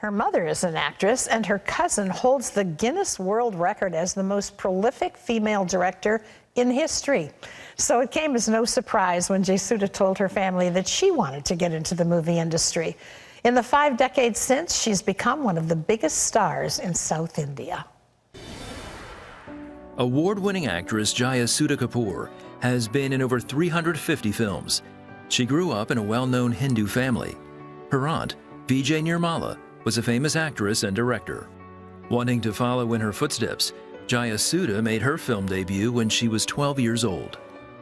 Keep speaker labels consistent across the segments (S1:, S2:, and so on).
S1: Her mother is an actress, and her cousin holds the Guinness World Record as the most prolific female director in history. So it came as no surprise when Jayasudha told her family that she wanted to get into the movie industry. In the 5 decades since, she's become one of the biggest stars in South India.
S2: Award-winning actress Jayasudha Kapoor has been in over 350 films. She grew up in a well-known Hindu family. Her aunt, Vijay Nirmala, was a famous actress and director. Wanting to follow in her footsteps, Jayasudha made her film debut when she was 12 years old.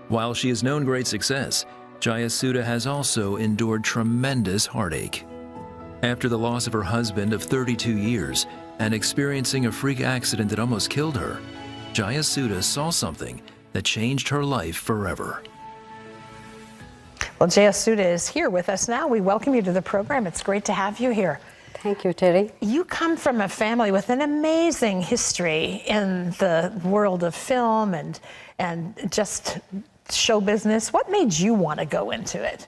S2: While she has known great success, Jayasudha has also endured tremendous heartache. After the loss of her husband of 32 years and experiencing a freak accident that almost killed her, Jayasudha saw something that changed her life forever.
S1: Well, Jayasudha is here with us now. We welcome you to the program. It's great to have you here.
S3: Thank you, Terry.
S1: You come from a family with an amazing history in the world of film and just show business. What made you want to go into it?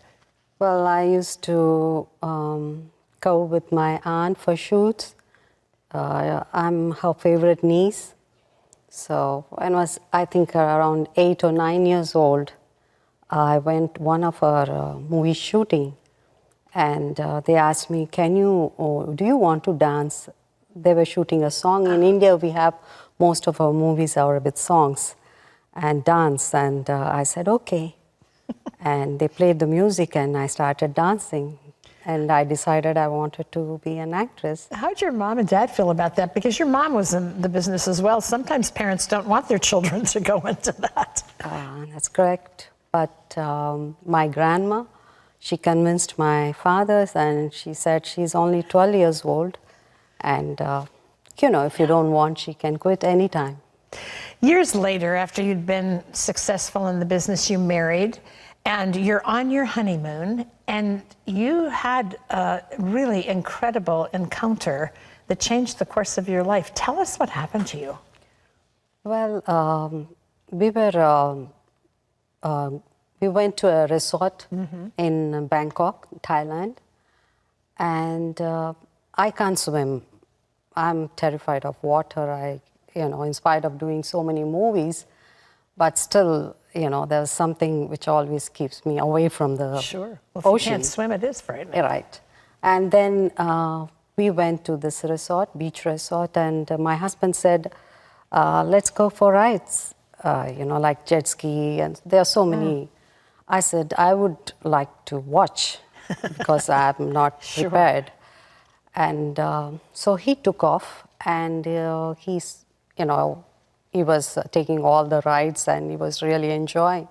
S3: Well, I used to go with my aunt for shoots. I'm her favorite niece. So when I was, I think, around 8 or 9 years old, I went one of her movie shooting, and they asked me, do you want to dance? They were shooting a song. In India, we have most of our movies are with songs and dance, and I said, okay. And they played the music, and I started dancing. And I decided I wanted to be an actress.
S1: How'd your mom and dad feel about that? Because your mom was in the business as well. Sometimes parents don't want their children to go into that.
S3: That's correct. But my grandma, she convinced my father, and she said she's only 12 years old. And, you know, if you don't want, she can quit anytime.
S1: Years later, after you'd been successful in the business, you married. And you're on your honeymoon, and you had a really incredible encounter that changed the course of your life. Tell us what happened to you.
S3: Well, we went to a resort in Bangkok, Thailand, and I can't swim. I'm terrified of water. In spite of doing so many movies, but still, there's something which always keeps me away from the
S1: Well, if
S3: ocean.
S1: you can't swim, it is frightening.
S3: Right. And then we went to this resort, beach resort, and my husband said, let's go for rides, like jet ski, and there are so many. I said, I would like to watch because I'm not prepared. And so he took off, and he was taking all the rides, and he was really enjoying.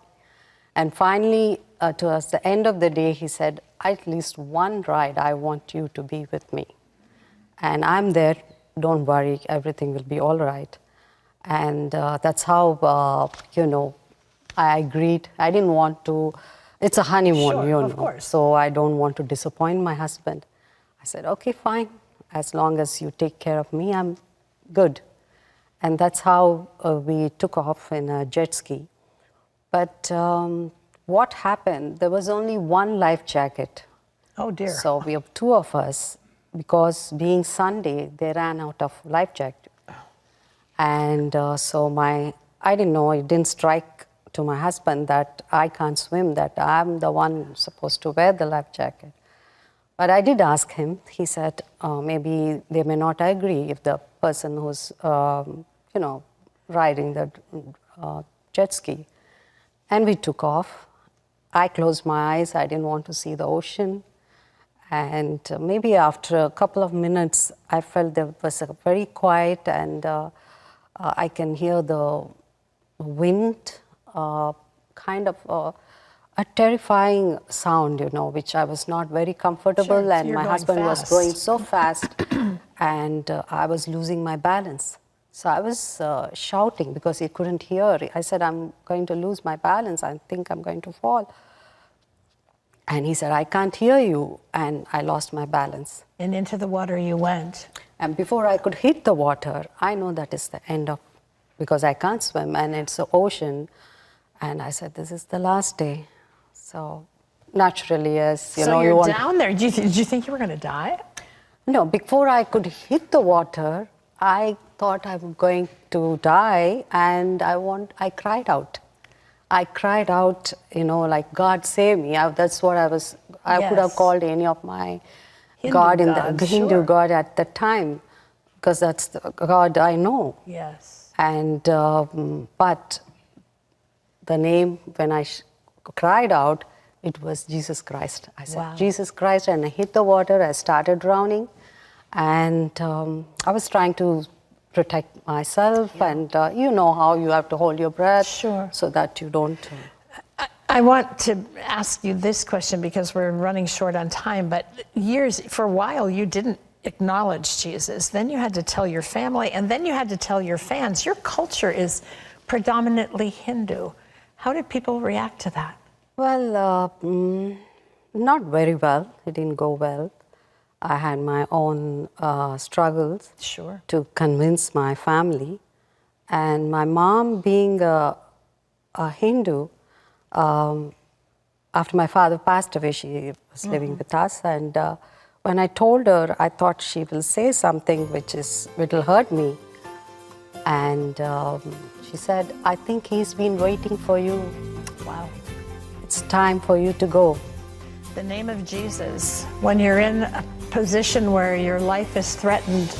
S3: And finally, towards the end of the day, he said, at least one ride, I want you to be with me. And I'm there, don't worry, everything will be all right. And that's how, I agreed. I didn't want to, it's a honeymoon,
S1: of course.
S3: So I don't want to disappoint my husband. I said, okay, fine. As long as you take care of me, I'm good. And that's how we took off in a jet ski. But what happened, there was only one life jacket.
S1: Oh, dear.
S3: So we have 2 of us, because being Sunday, they ran out of life jacket. And I didn't know, it didn't strike to my husband that I can't swim, that I'm the one supposed to wear the life jacket. But I did ask him. He said, maybe they may not agree if the person who's, riding the jet ski. And we took off. I closed my eyes. I didn't want to see the ocean. And maybe after a couple of minutes, I felt there was a very quiet, and I can hear the wind, kind of a terrifying sound, which I was not very comfortable.
S1: Sure,
S3: and my husband was
S1: fast.
S3: going so fast, and I was losing my balance. So I was shouting because he couldn't hear. I said, I'm going to lose my balance. I think I'm going to fall. And he said, I can't hear you. And I lost my balance.
S1: And into the water you went.
S3: And before I could hit the water, I know that is the end of, because I can't swim and it's the ocean. And I said, this is the last day. So naturally, yes.
S1: So you're down there. Did you think you were going to die?
S3: No, before I could hit the water, I thought I was going to die, and I cried out. I cried out, like, God save me. That's what I was. I could have
S1: Yes.
S3: called any of my
S1: Hindu
S3: God in
S1: gods,
S3: the Hindu
S1: sure.
S3: God at the time, because that's the God I know.
S1: Yes.
S3: And but the name, when I cried out, it was Jesus Christ. I said,
S1: Wow.
S3: Jesus Christ, and I hit the water. I started drowning, and I was trying to protect myself, and you know how you have to hold your breath,
S1: Sure.
S3: so that you don't.
S1: I want to ask you this question because we're running short on time, but for a while, you didn't acknowledge Jesus. Then you had to tell your family, and then you had to tell your fans. Your culture is predominantly Hindu. How did people react to that?
S3: Well, not very well. It didn't go well. I had my own struggles
S1: Sure.
S3: to convince my family. And my mom, being a Hindu, after my father passed away, she was living with us. And when I told her, I thought she will say something which will hurt me. And she said, I think he's been waiting for you.
S1: Wow.
S3: It's time for you to go.
S1: The name of Jesus, when you're in a position where your life is threatened,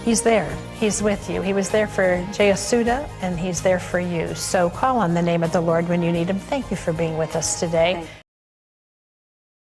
S1: he's there. He's with you. He was there for Jayasudha, and he's there for you. So call on the name of the Lord when you need him. Thank you for being with us today.